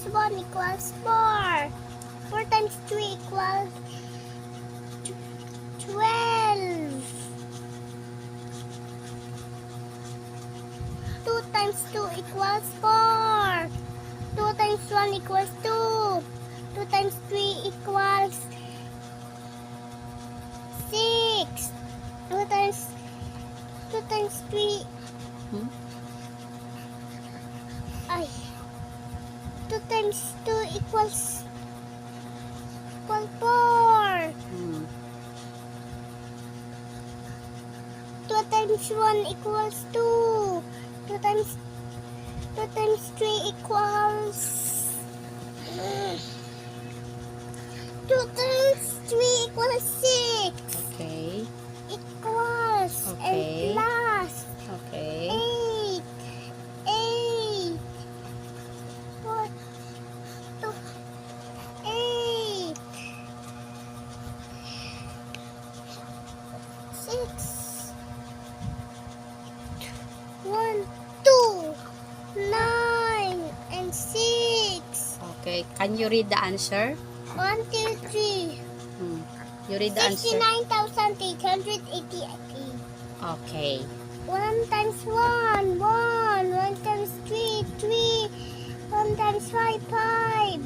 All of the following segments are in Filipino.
times 1 equals 4. 4 times 3 equals 12. 2 times 2 equals 4. 2 times 1 equals 2. 2 times 3 equals 6. 2 times 3 ay 2 times 2 equals 4. 2 times 1 equals 2. 2 times 3 equals 2 times 3 equals 6. Okay. Equals Okay. and plus Okay. 8. 8. 4, 2, 8. 6. 1, 2, 9, and 6. Okay. Can you read the answer? 1, 2, 3. You read the answer. 69,888. Okay. 1 times 1, 1. 1 times 3, 3. 1 times 5, 5.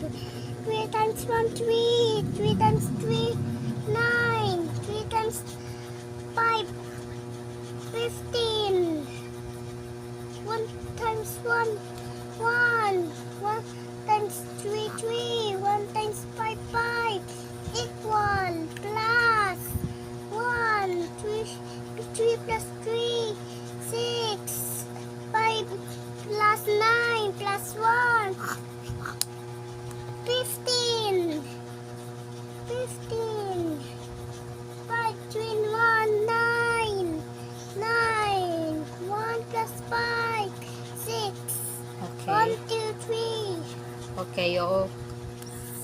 3 times 1, 3. 3 times 3, 9. 3 times 5, 15. 1 times 1, 1. 1 times 3, 3. 1 times 5, 5. Equal plus 1. 3 plus 3, 6. 5 plus 9 plus 1. 15. 15. 5, 3, 1, 9. 9. 1 plus 5, 6. 1, Okay. 2, 3. Okay. You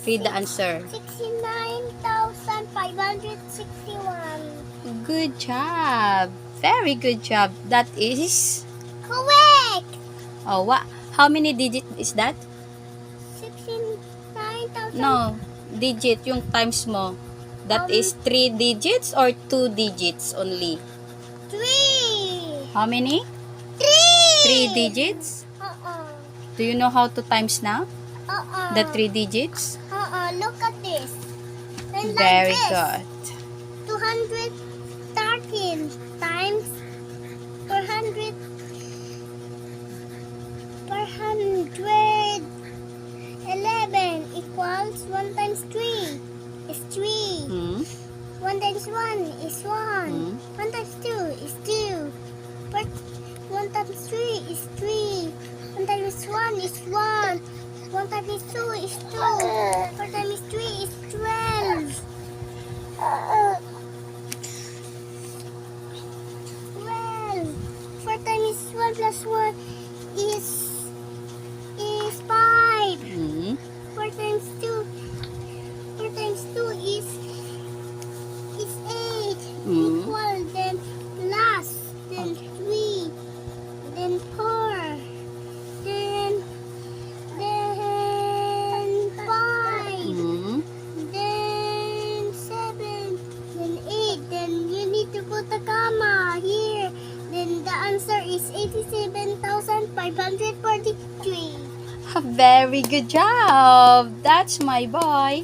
read the answer. 69,561. Good job. Very good job. That is... Correct. Oh, what? How many digit is that? 69,000. No. Digit. Yung times mo. That is 3 digits or 2 digits only? 3. How many? 3. 3 digits? Uh-uh. Do you know how to times now? Uh-uh. The 3 digits? Look at this. And Very like this. good. 213 times 400 411 equals 1 times 3 is 3. 1 times 1 is 1. 1 times 2 is 2. 1 times 3 is 3. 1 times 1 is 1. 1 times 2 is 2. 4 times 3 is 12. 12. 4 times 1 plus 1 is 5. 4 times 2 is 8. Equal, then plus, then 3, then 4, then 5, then 7, then 8, then you need to put a comma here. Then the answer is 87,543. Very good job. That's my boy.